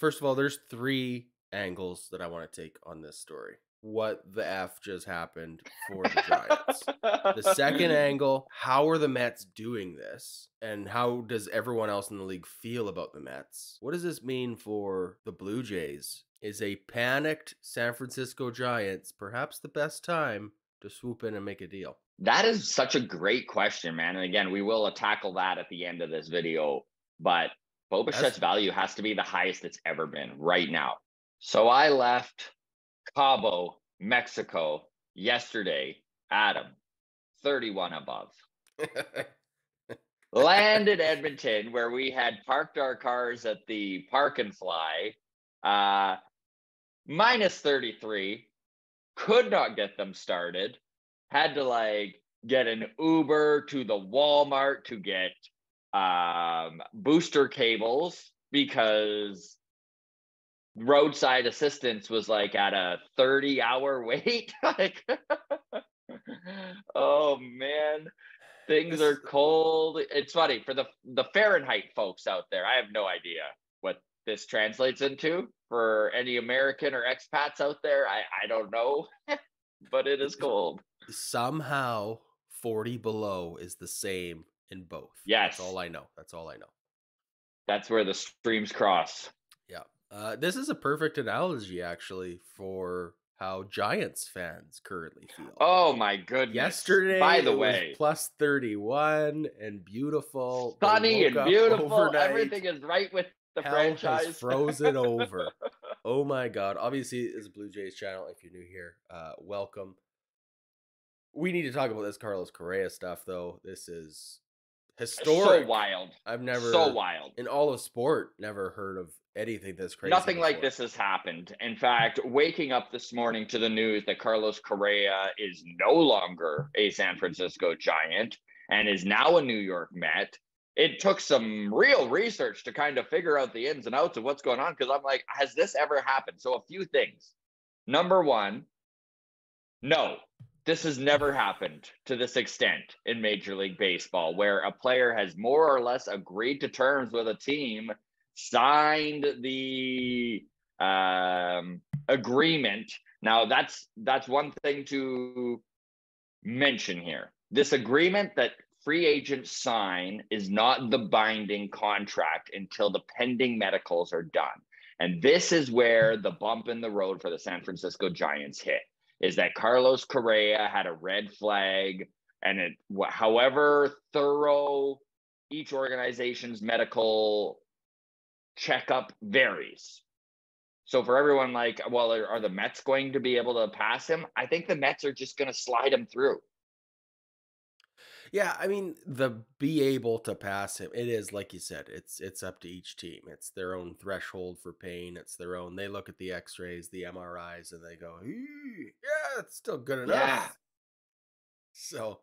First of all, there's three angles that I want to take on this story. What the F just happened for the Giants? The second angle, how are the Mets doing this? And how does everyone else in the league feel about the Mets? What does this mean for the Blue Jays? Is a panicked San Francisco Giants perhaps the best time to swoop in and make a deal? That is such a great question, man. And again, we will tackle that at the end of this video. But Bo That's Bichette's value has to be the highest it's ever been right now. So I left Cabo, Mexico yesterday, Adam, 31 above. Landed Edmonton, where we had parked our cars at the Park and Fly, minus 33, could not get them started, had to like get an Uber to the Walmart to get booster cables because roadside assistance was like at a 30-hour wait. Like, oh man, things are this cold. It's funny for the Fahrenheit folks out there. I have no idea what this translates into for any American or expats out there. I don't know, but it is cold. somehow 40 below is the same in both. That's Yes, all I know. That's all I know. that's where the streams cross. Yeah. This is a perfect analogy, actually, for how Giants fans currently feel. Oh my goodness. Yesterday, By the it was way, plus 31 and beautiful. They sunny woke and up beautiful. overnight. Everything is right with the Hell has franchise. frozen over. Oh my God. Obviously, it's a Blue Jays channel. If you're new here, welcome. We need to talk about this Carlos Correa stuff, though. This is So historic. wild. I've never, So wild. in all of sport, never heard of anything this crazy Nothing before. like this has happened. In fact, waking up this morning to the news that Carlos Correa is no longer a San Francisco Giant and is now a New York Met, it took some real research to kind of figure out the ins and outs of what's going on, because I'm like, has this ever happened? So a few things. Number one, no, this has never happened to this extent in Major League Baseball, where a player has more or less agreed to terms with a team, signed the agreement. Now, that's one thing to mention here. This agreement that free agents sign is not the binding contract until the pending medicals are done. And this is where the bump in the road for the San Francisco Giants hit, is that Carlos Correa had a red flag, and it, however thorough each organization's medical checkup varies. So for everyone like, well, are the Mets going to be able to pass him? I think the Mets are just going to slide him through. Yeah, I mean, the be able to pass him, it is like you said, it's up to each team. It's their own threshold for pain. It's their own. They look at the X-rays, the MRIs, and they go, yeah, it's still good enough. Yeah. So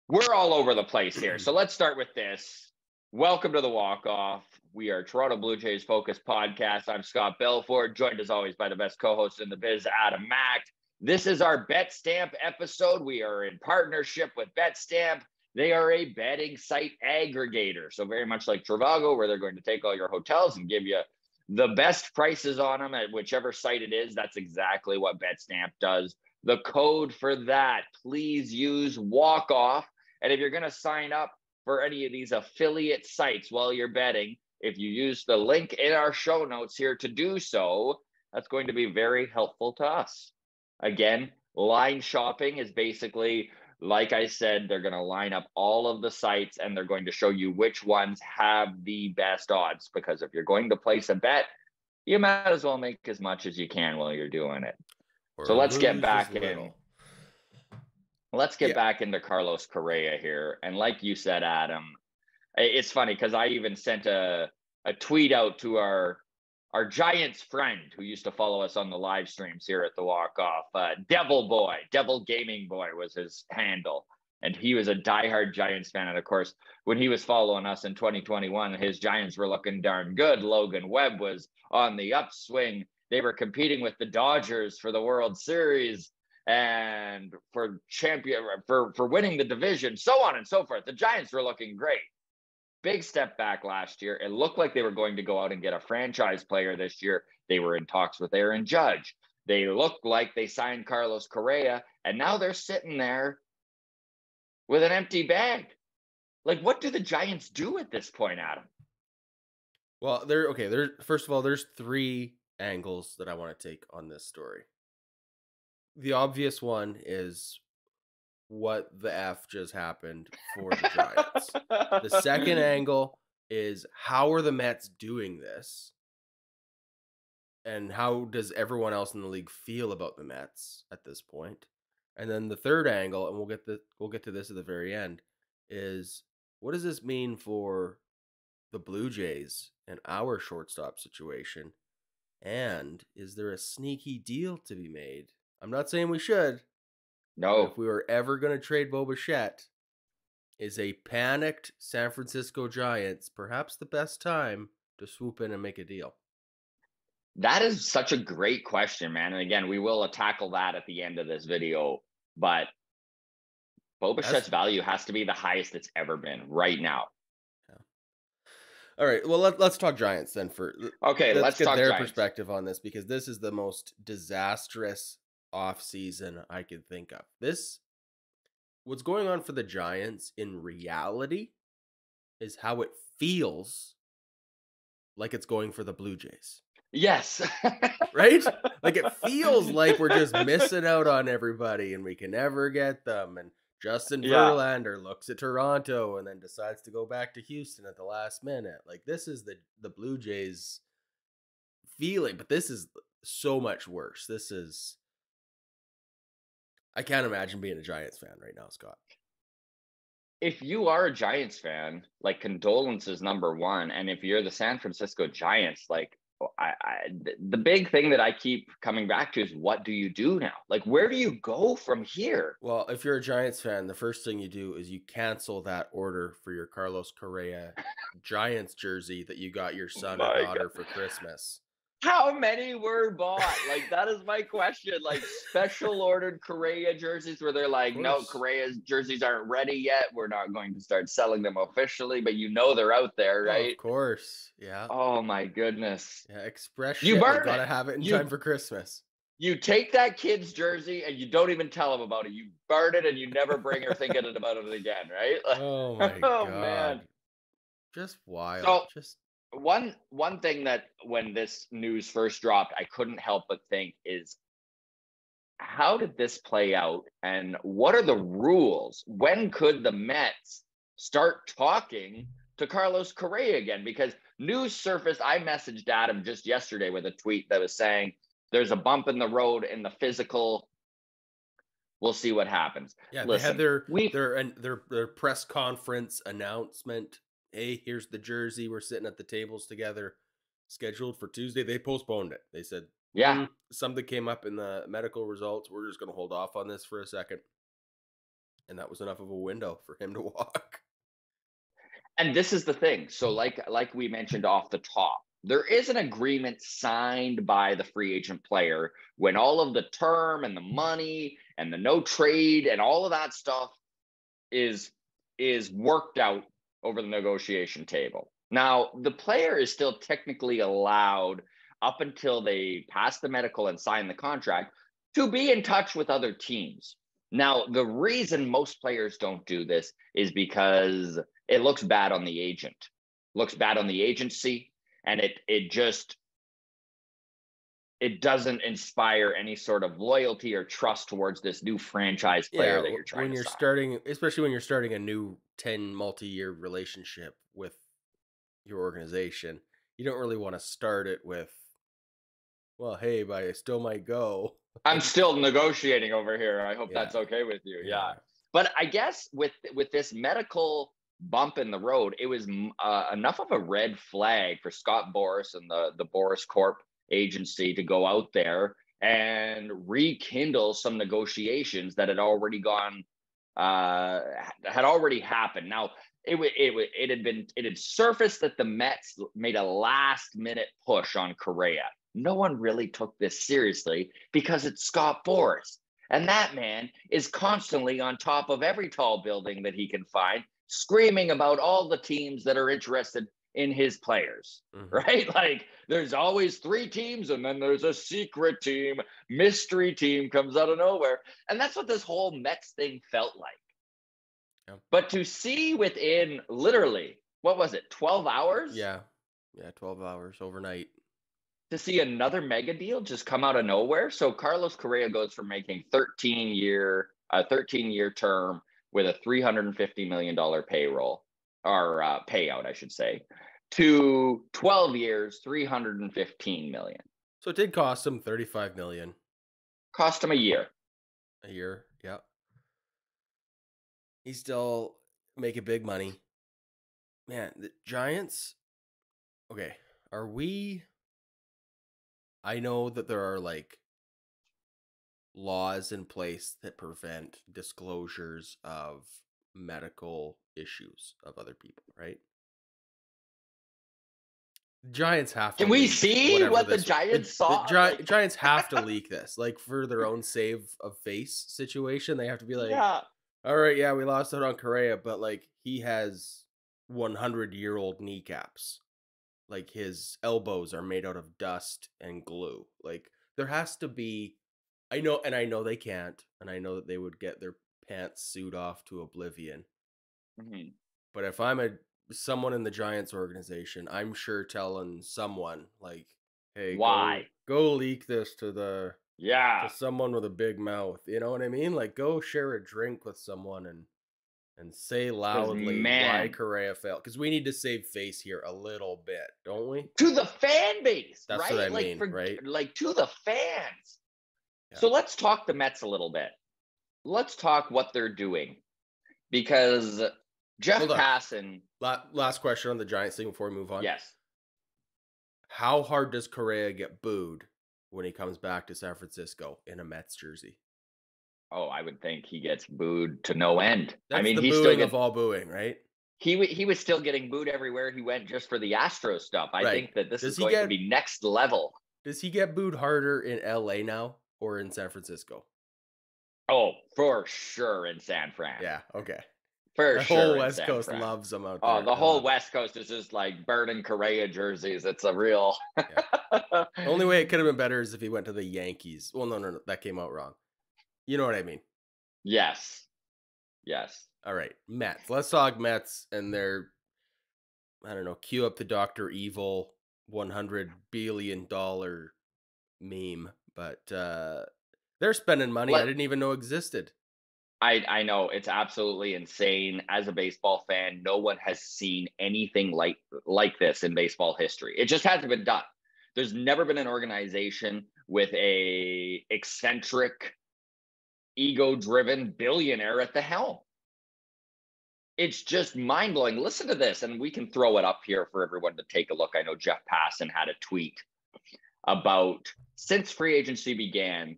we're all over the place here. So let's start with this. Welcome to the Walk-Off. We are Toronto Blue Jays Focus Podcast. I'm Scott Belford, joined as always by the best co-host in the biz, Adam Mack. This is our BetStamp episode. We are in partnership with BetStamp. They are a betting site aggregator. So very much like Trivago, where they're going to take all your hotels and give you the best prices on them at whichever site it is. That's exactly what BetStamp does. The code for that, please use WalkOff. And if you're going to sign up for any of these affiliate sites while you're betting, if you use the link in our show notes here to do so, that's going to be very helpful to us. Again, line shopping is basically, like I said, they're going to line up all of the sites and they're going to show you which ones have the best odds. Because if you're going to place a bet, you might as well make as much as you can while you're doing it. So let's get back in. Let's get back into Carlos Correa here. And like you said, Adam, it's funny because I even sent a tweet out to our Giants friend who used to follow us on the live streams here at the Walk-Off. Devil Gaming Boy was his handle. And he was a diehard Giants fan. And of course, when he was following us in 2021, his Giants were looking darn good. Logan Webb was on the upswing. They were competing with the Dodgers for the World Series and for winning the division, so on and so forth. The Giants were looking great. big step back last year. It looked like they were going to go out and get a franchise player this year. They were in talks with Aaron Judge. They looked like they signed Carlos Correa, and now they're sitting there with an empty bag. Like, what do the Giants do at this point, Adam? Well, first of all, there's three angles that I want to take on this story. The obvious one is what the F just happened for the Giants. The second angle is how are the Mets doing this? And how does everyone else in the league feel about the Mets at this point? And then the third angle, and we'll get to this at the very end, is what does this mean for the Blue Jays and our shortstop situation? And is there a sneaky deal to be made? I'm not saying we should. No. If we were ever going to trade Bo Bichette, is a panicked San Francisco Giants perhaps the best time to swoop in and make a deal? That is such a great question, man. And again, we will tackle that at the end of this video. But Bo Bichette's value has to be the highest it's ever been right now. Yeah. All right. Well, let's talk Giants then. Let's get their perspective on this, because this is the most disastrous offseason I could think of. What's going on for the Giants in reality is how it feels like it's going for the Blue Jays. Yes. Right? Like, it feels like we're just missing out on everybody and we can never get them. And Justin Verlander looks at Toronto and then decides to go back to Houston at the last minute. Like, this is the Blue Jays feeling, but this is so much worse. I can't imagine being a Giants fan right now, Scott. If you are a Giants fan, like, condolences number one. And if you're the San Francisco Giants, like, the big thing that I keep coming back to is, what do you do now? Like, where do you go from here? Well, if you're a Giants fan, the first thing you do is you cancel that order for your Carlos Correa Giants jersey that you got your son or daughter for Christmas. How many were bought? Like, that is my question. Like, special ordered Correa jerseys where they're like, no, Correa's jerseys aren't ready yet. We're not going to start selling them officially, but they're out there, right? Oh, of course. Yeah. Oh my goodness. Yeah, express shit. You gotta have it in time for Christmas. You take that kid's jersey and you don't even tell him about it. You burn it and you never bring her thinking about it again, right? Oh my God. Man. Just wild. So, one thing that when this news first dropped, I couldn't help but think is, how did this play out and what are the rules? When could the Mets start talking to Carlos Correa again? Because news surfaced, I messaged Adam just yesterday with a tweet that was saying there's a bump in the road in the physical. We'll see what happens. Yeah, listen, they had their press conference announcement. Hey, here's the jersey. We're sitting at the tables together, scheduled for Tuesday. They postponed it. They said, something came up in the medical results. We're just going to hold off on this for a second. And that was enough of a window for him to walk. And this is the thing. So like we mentioned off the top, there is an agreement signed by the free agent player when all of the term and the money and the no trade and all of that stuff is worked out over the negotiation table. Now, the player is still technically allowed, up until they pass the medical and sign the contract, to be in touch with other teams. Now, the reason most players don't do this is because it looks bad on the agent, looks bad on the agency, and it doesn't inspire any sort of loyalty or trust towards this new franchise player that you're trying to sign. Especially when you're starting a new 10 multi-year relationship with your organization, you don't really want to start it with, well, hey, but I still might go. I'm still negotiating over here. I hope that's okay with you. Yeah. But I guess with this medical bump in the road, it was enough of a red flag for Scott Boras and the Boras Corp agency to go out there and rekindle some negotiations that had already happened. Now, it had surfaced that the Mets made a last minute push on Correa. No one really took this seriously because it's Scott Boras. And that man is constantly on top of every tall building that he can find, screaming about all the teams that are interested in his players, right? Like there's always 3 teams and then there's a secret team, mystery team comes out of nowhere. And that's what this whole Mets thing felt like. Yeah. But to see within literally, what was it, 12 hours? Yeah, 12 hours overnight. To see another mega deal just come out of nowhere. So Carlos Correa goes from making 13-year term with a $350 million payroll or payout, I should say, to 12 years, $315 million. So it did cost him $35 million. Cost him a year. A year, yeah. He still making big money. Man, the Giants. Okay, are we? I know that there are like laws in place that prevent disclosures of medical issues of other people, right? Giants have to. Can we see what the Giants saw? Giants have to leak this, like for their own save of face situation. They have to be like, yeah. All right, yeah, we lost out on Correa, but like he has 100-year-old kneecaps. Like his elbows are made out of dust and glue. Like there has to be. I know they can't, and I know that they would get their pants sewed off to oblivion. Mm-hmm. But if I'm someone in the Giants organization, I'm sure telling someone like, "Hey, why go leak this to someone with a big mouth." You know what I mean? Like, go share a drink with someone and say loudly why Correa failed, because we need to save face here a little bit, don't we? To the fan base, that's right? What I mean, right? Like to the fans. Yeah. So let's talk the Mets a little bit. Let's talk what they're doing, because Jeff Passan. Last question on the Giants thing before we move on. Yes. How hard does Correa get booed when he comes back to San Francisco in a Mets jersey? Oh, I would think he gets booed to no end. That's he's booing of all booing, right? He was still getting booed everywhere he went just for the Astros stuff. I think that this is going to be next level. Does he get booed harder in LA now or in San Francisco? Oh, for sure in San Fran. Yeah, okay. For the sure. The whole West Coast loves them out there. Oh, the whole West Coast is just like burning Correa jerseys. It's a real. The only way it could have been better is if he went to the Yankees. Well, no, that came out wrong. You know what I mean? Yes. All right, Mets. Let's talk Mets and their, I don't know, cue up the Dr. Evil $100 billion meme. But they're spending money I didn't even know existed. I know, it's absolutely insane. As a baseball fan, no one has seen anything like this in baseball history. It just hasn't been done. There's never been an organization with a eccentric, ego-driven billionaire at the helm. It's just mind-blowing. Listen to this, and we can throw it up here for everyone to take a look. I know Jeff Passan had a tweet about, since free agency began,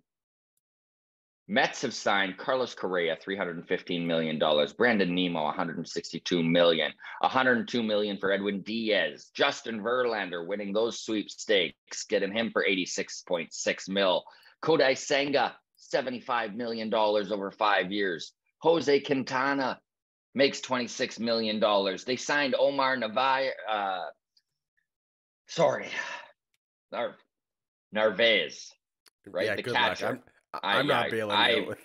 Mets have signed Carlos Correa, $315 million, Brandon Nimmo, $162 million, $102 million for Edwin Diaz, Justin Verlander winning those sweepstakes, getting him for $86.6 million, Kodai Senga, $75 million over 5 years, Jose Quintana makes $26 million. They signed Omar Narvaez, right? Yeah, the good catcher. Luck. I'm not bailing you out.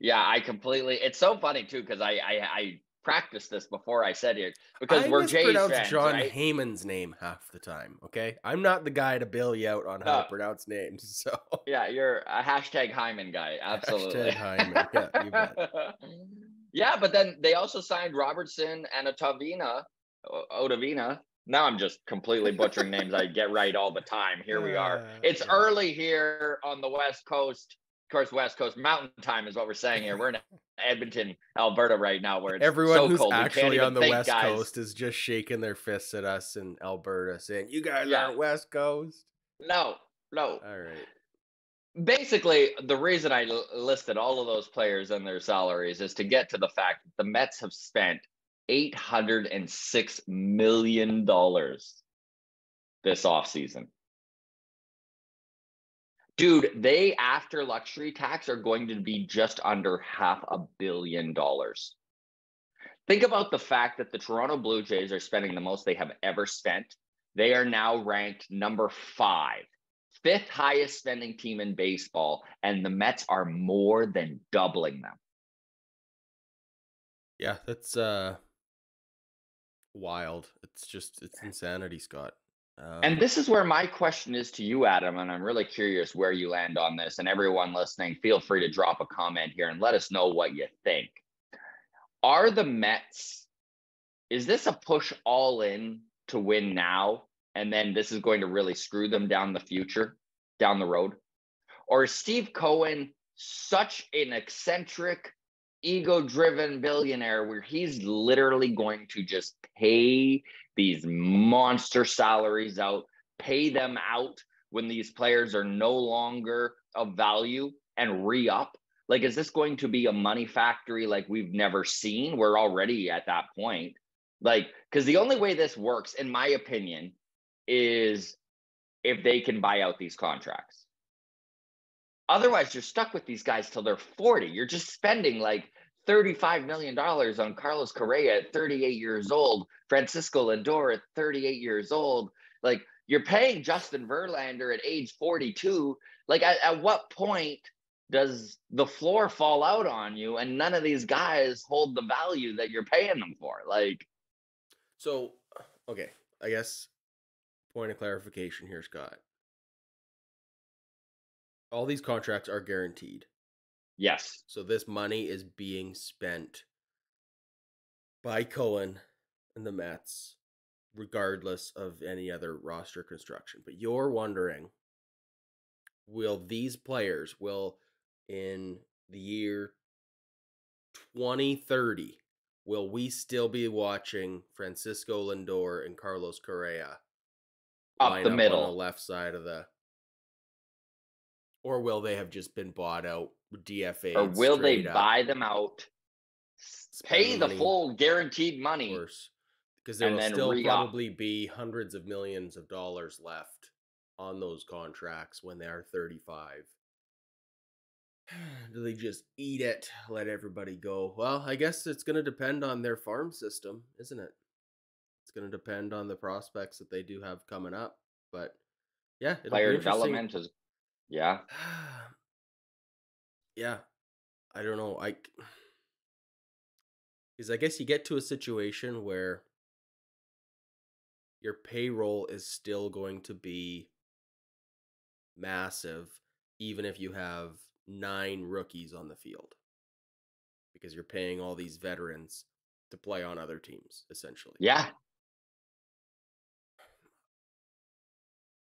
Yeah, I completely. It's so funny too, because I practiced this before I said it, because we're Jays fans, John right? Heyman's name half the time. Okay, I'm not the guy to bail you out on how to pronounce names. So yeah, you're a hashtag Hyman guy. Absolutely. Hashtag Hyman. Yeah, you bet. Yeah, but then they also signed Robertson and Otavina. Now I'm just completely butchering names I get right all the time. Here we are. It's early here on the West Coast. Of course, West Coast Mountain Time is what we're saying here. We're in Edmonton, Alberta right now, where it's everyone so who's cold. actually on the West Coast is just shaking their fists at us in Alberta, saying, "You guys aren't West Coast." No. All right. Basically, the reason I listed all of those players and their salaries is to get to the fact that the Mets have spent $806 million this offseason. Dude, they, after luxury tax, are going to be just under $500 million. Think about the fact that the Toronto Blue Jays are spending the most they have ever spent. They are now ranked number 5, fifth highest spending team in baseball, and the Mets are more than doubling them. Yeah, that's wild. It's insanity, Scott. And this is where my question is to you, Adam, and I'm really curious where you land on this. And everyone listening, feel free to drop a comment here and let us know what you think. Are the Mets, is this a push all in to win now? And then this is going to really screw them down the road? Or is Steve Cohen such an eccentric, ego-driven billionaire where he's literally going to just pay these monster salaries out, pay them out when these players are no longer of value and re-up? Like, is this going to be a money factory like we've never seen? We're already at that point. Like, because the only way this works, in my opinion, is if they can buy out these contracts. Otherwise, you're stuck with these guys till they're 40. You're just spending like $35 million on Carlos Correa at 38 years old, Francisco Lindor at 38 years old. Like, you're paying Justin Verlander at age 42. Like, at what point does the floor fall out on you and none of these guys hold the value that you're paying them for? Like, So, okay, I guess point of clarification here, Scott. All these contracts are guaranteed. yes. So this money is being spent by Cohen and the Mets, regardless of any other roster construction. But you're wondering, will these players, in the year 2030, will we still be watching Francisco Lindor and Carlos Correa Up line the up on the middle. left side of the, or will they have just been bought out, DFA'd Or will they straight up, buy them out, spend pay the the money, full guaranteed of money, course, because there and will then still re-up? probably be hundreds of millions of dollars left on those contracts when they are 35. Do they just eat it, let everybody go? Well, I guess it's going to depend on their farm system, isn't it? It's going to depend on the prospects that they do have coming up. But yeah, it'll be Player interesting. development is, yeah. Yeah, I don't know. Because I guess you get to a situation where your payroll is still going to be massive, even if you have 9 rookies on the field, because you're paying all these veterans to play on other teams, essentially. Yeah.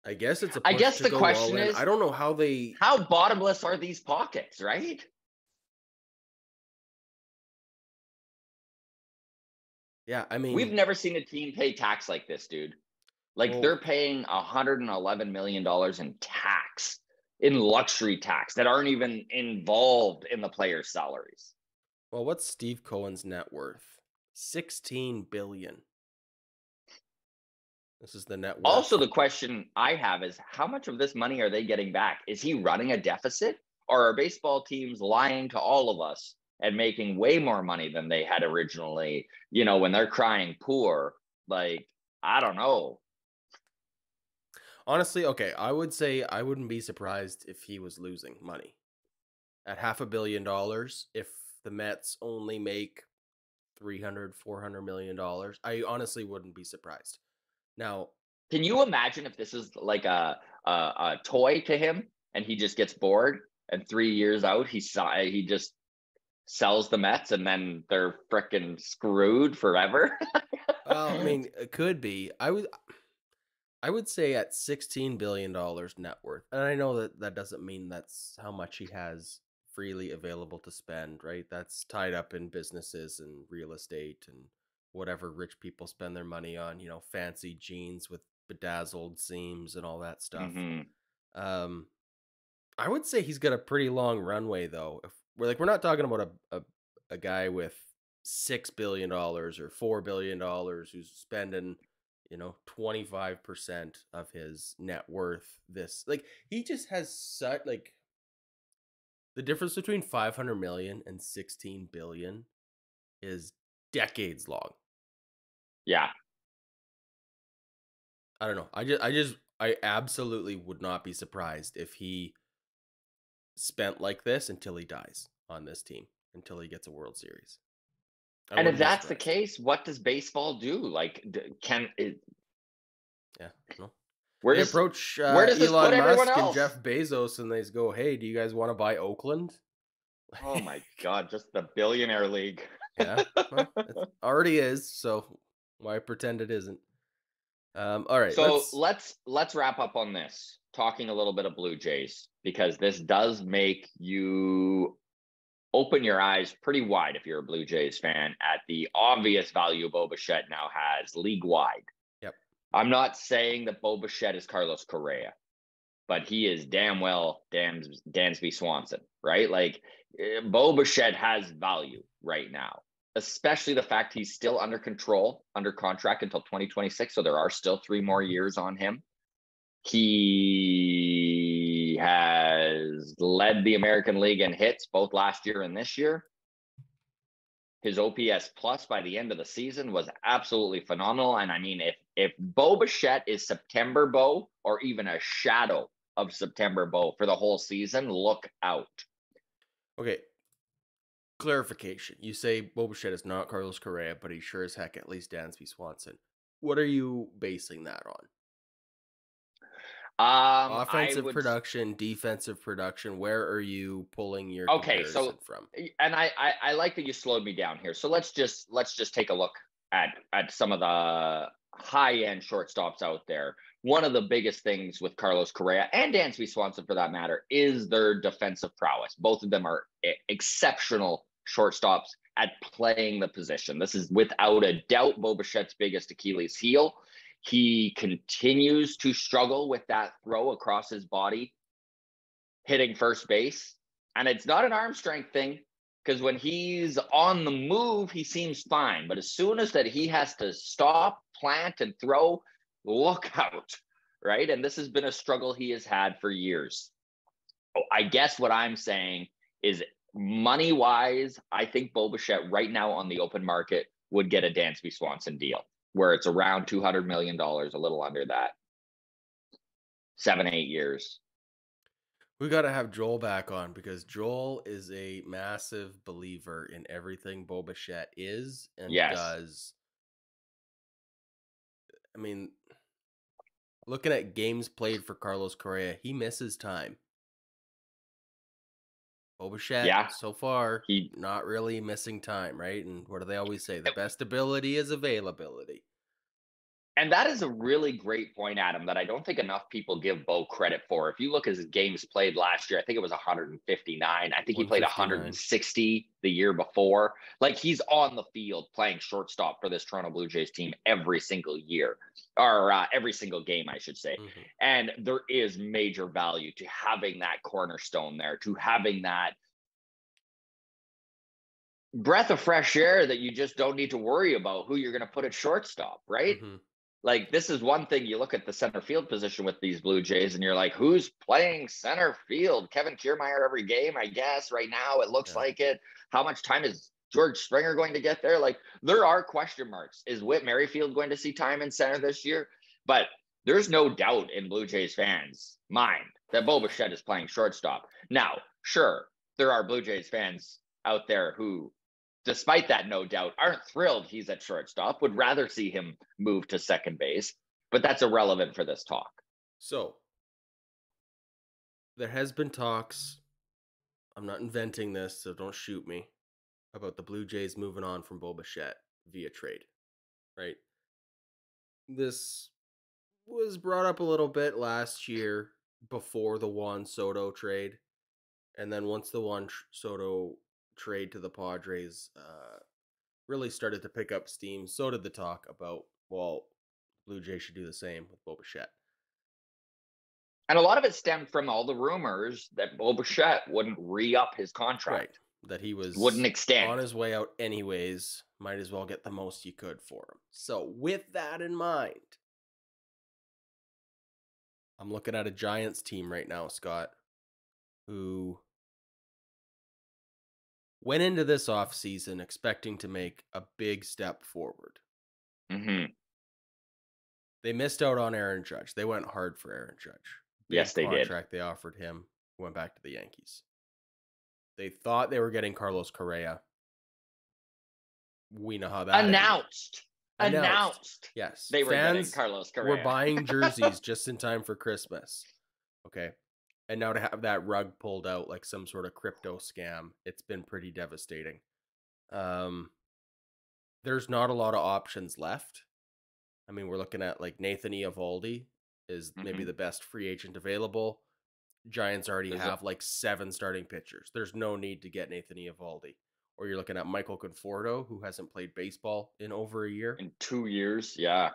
I guess it's a I push guess to the go all question in. is, I don't know how they. how bottomless are these pockets, right? Yeah, I We've mean, never seen a team pay tax like this, dude. Like, well, they're paying $111 million in tax, in luxury tax, that aren't even involved in the players' salaries. what's Steve Cohen's net worth? 16 billion. This is the net Also, worth. the question I have is, how much of this money are they getting back? Is he running a deficit? Or are baseball teams lying to all of us and making way more money than they had originally, when they're crying poor? Like, I don't know. Honestly, okay, I would say I wouldn't be surprised if he was losing money at $500 million. If the Mets only make 300, $400 million, I honestly wouldn't be surprised. Now, Can you imagine if this is like a toy to him and he just gets bored and 3 years out he just sells the Mets and then they're freaking screwed forever? well, I mean, it could be. I would say at $16 billion net worth, and I know that doesn't mean that's how much he has freely available to spend, right? That's tied up in businesses and real estate and whatever rich people spend their money on, fancy jeans with bedazzled seams and all that stuff. Hmm. Um, I would say he's got a pretty long runway, though. If we're not talking about a guy with $6 billion or $4 billion who's spending 25% of his net worth. He just has such the difference between 500 million and 16 billion is decades long. Yeah. I don't know. I absolutely would not be surprised if he spent like this until he dies on this team, until he gets a World Series. I And if wouldn't be that's the surprised. case, what does baseball do? Like, Yeah, no. where They does approach where does this put Elon everyone Musk and else? Jeff Bezos, and they go, "Hey, do you guys want to buy Oakland?" Oh my God, just the billionaire league. Yeah, well, it already is. So why pretend it isn't? All right, So let's. let's wrap up on this, talking a little bit of Blue Jays, because this does make you open your eyes pretty wide if you're a Blue Jays fan at the obvious value Bo Bichette now has league wide. Yep. I'm not saying that Bo Bichette is Carlos Correa, but he is damn well Dansby Swanson, right? Like Bo Bichette has value right now, especially the fact he's still under control, under contract until 2026. So there are still 3 more years on him. He has led the American League in hits both last year and this year. His OPS plus by the end of the season was absolutely phenomenal. And I mean, if Bo Bichette is September Bo or even a shadow of September Bo for the whole season, look out. Okay. Clarification. You say Bo Bichette is not Carlos Correa, but he sure as heck at least Dansby Swanson. What are you basing that on? I Offensive would production, defensive production. Where are you pulling your okay, so comparison from? and I like that you slowed me down here. So let's just take a look at some of the high end shortstops out there. One of the biggest things with Carlos Correa and Dansby Swanson, for that matter, is their defensive prowess. Both of them are exceptional shortstops at playing the position. This is without a doubt Bo Bichette's biggest Achilles heel. He continues to struggle with that throw across his body, hitting first base. And it's not an arm strength thing, because when he's on the move, he seems fine. But as soon as that he has to stop, plant, and throw, look out, right? And this has been a struggle he has had for years. I guess what I'm saying is money wise, I think Bo Bichette right now on the open market would get a Dansby Swanson deal where it's around $200 million, a little under that, 7, 8 years. We got to have Joel back on because Joel is a massive believer in everything Bo Bichette is and Yes. does. I mean, looking at games played for Carlos Correa, he misses time. Bo Bichette, Yeah. so far, He not really missing time, right? And what do they always say? The best ability is availability. And that is a really great point, Adam, that I don't think enough people give Bo credit for. If you look at his games played last year, I think it was 159. I think he played 159. 160 the year before. Like he's on the field playing shortstop for this Toronto Blue Jays team every single year, or every single game, I should say. Mm-hmm. And there is major value to having that cornerstone there, to having that breath of fresh air that you just don't need to worry about who you're going to put at shortstop, right? Mm-hmm. Like this is one thing. You look at the center field position with these Blue Jays and you're like, who's playing center field? Kevin Kiermaier every game, I guess. Right now it looks Yeah. like it. How much time is George Springer going to get there? Like there are question marks. Is Whit Merrifield going to see time in center this year? But there's no doubt in Blue Jays fans' mind that Bo Bichette is playing shortstop. Now, sure, there are Blue Jays fans out there who, despite that, no doubt, aren't thrilled he's at shortstop, would rather see him move to second base, but that's irrelevant for this talk. So, there has been talks, I'm not inventing this, so don't shoot me, about the Blue Jays moving on from Bo Bichette via trade, right? This was brought up a little bit last year before the Juan Soto trade. And then once the Juan Soto trade to the Padres really started to pick up steam, so did the talk about, well, Blue Jays should do the same with Bo Bichette. And a lot of it stemmed from all the rumors that Bo Bichette wouldn't re-up his contract. Right. That he was wouldn't extend. on his way out anyways. Might as well get the most you could for him. So with that in mind, I'm looking at a Giants team right now, Scott, who went into this offseason expecting to make a big step forward. Mm-hmm. They missed out on Aaron Judge. They went hard for Aaron Judge. Yes, Big they did. contract they offered him. Went back to the Yankees. They thought they were getting Carlos Correa. We know how that Announced. Yes. They were getting Fans Carlos Correa. were buying jerseys just in time for Christmas. Okay. And now to have that rug pulled out like some sort of crypto scam, it's been pretty devastating. There's not a lot of options left. I mean, we're looking at like Nathan Eovaldi is maybe the best free agent available. Giants already have like 7 starting pitchers. There's no need to get Nathan Eovaldi. Or you're looking at Michael Conforto, who hasn't played baseball in over a year. In 2 years, yeah.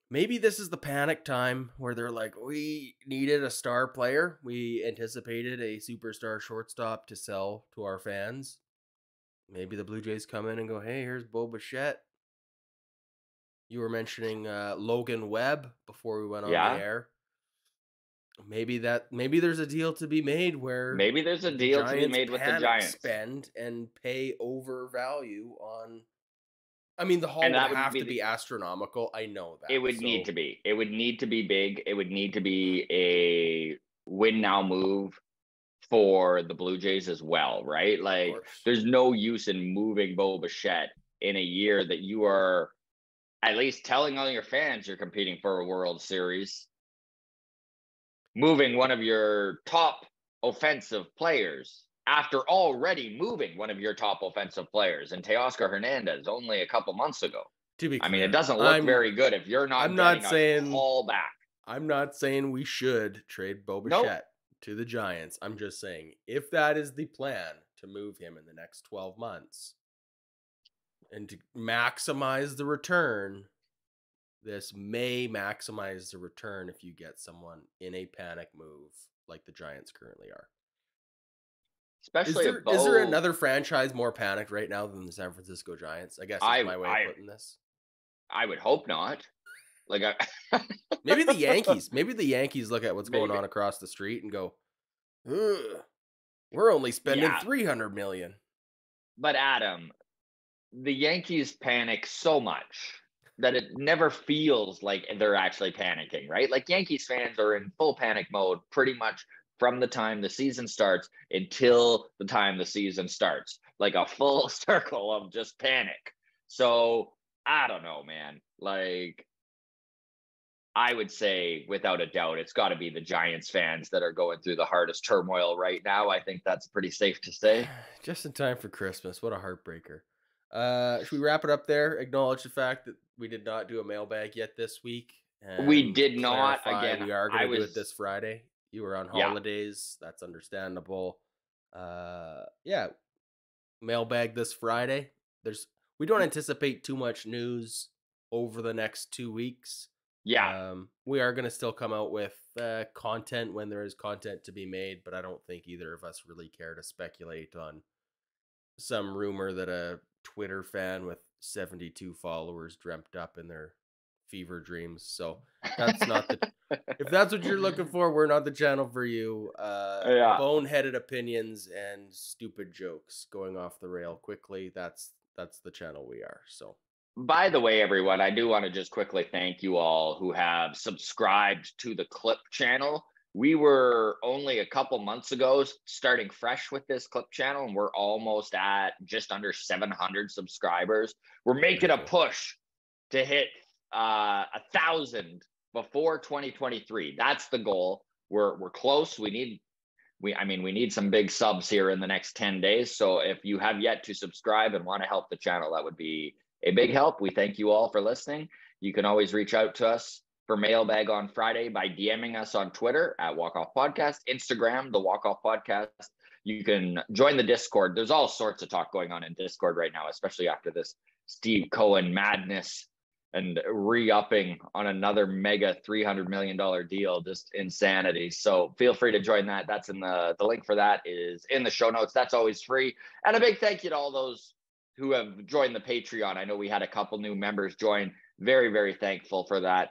Maybe this is the panic time where they're like, we needed a star player. We anticipated a superstar shortstop to sell to our fans. Maybe the Blue Jays come in and go, hey, here's Bo Bichette. You were mentioning Logan Webb before we went on the air. Maybe there's a deal to be made where maybe there's a deal to be made with the Giants. Spend and pay over value on. I mean, the haul would have to be astronomical. I know that. It would need to be. It would need to be big. It would need to be a win now move for the Blue Jays as well, right? Like, there's no use in moving Bo Bichette in a year that you are at least telling all your fans you're competing for a World Series. Moving one of your top offensive players after already moving one of your top offensive players and Teoscar Hernandez only a couple months ago. To be clear, I mean, it doesn't look very good if you're not getting a call back. I'm not saying we should trade Bo Bichette to the Giants. I'm just saying if that is the plan to move him in the next 12 months and to maximize the return, this may maximize the return if you get someone in a panic move like the Giants currently are. Especially is there another franchise more panicked right now than the San Francisco Giants? I guess that's my way of putting this. I would hope not. Like maybe the Yankees. Maybe the Yankees look at what's going on across the street and go, we're only spending $300 million. But Adam, the Yankees panic so much that it never feels like they're actually panicking, right? Like Yankees fans are in full panic mode pretty much from the time the season starts until the time the season starts, like a full circle of just panic. So I don't know, man. Like, I would say without a doubt, it's got to be the Giants fans that are going through the hardest turmoil right now. I think that's pretty safe to say. Just in time for Christmas. What a heartbreaker. Should we wrap it up there? Acknowledge the fact that we did not do a mailbag yet this week. We did not. Again, we are going to do it this Friday. You were on holidays. That's understandable. Mailbag this Friday. We don't anticipate too much news over the next 2 weeks. We are going to still come out with content when there is content to be made, but I don't think either of us really care to speculate on some rumor that a Twitter fan with 72 followers dreamt up in their fever dreams. So that's not the if that's what you're looking for, we're not the channel for you. Boneheaded opinions and stupid jokes going off the rail quickly, that's the channel we are. So by the way, everyone, I do want to just quickly thank you all who have subscribed to the Clip channel. We were only a couple months ago starting fresh with this Clip channel, and we're almost at just under 700 subscribers. We're making a push to hit 1,000 before 2023. That's the goal. We're close. We need some big subs here in the next 10 days. So if you have yet to subscribe and want to help the channel, that would be a big help. We thank you all for listening. You can always reach out to us for mailbag on Friday by DMing us on Twitter at Walk Off Podcast, Instagram, the Walk Off Podcast. You can join the Discord. There's all sorts of talk going on in Discord right now, especially after this Steve Cohen madness and re-upping on another mega $300 million deal, just insanity. So feel free to join that. That's in the link for that is in the show notes. That's always free. And a big thank you to all those who have joined the Patreon. I know we had a couple new members join. Very, very thankful for that.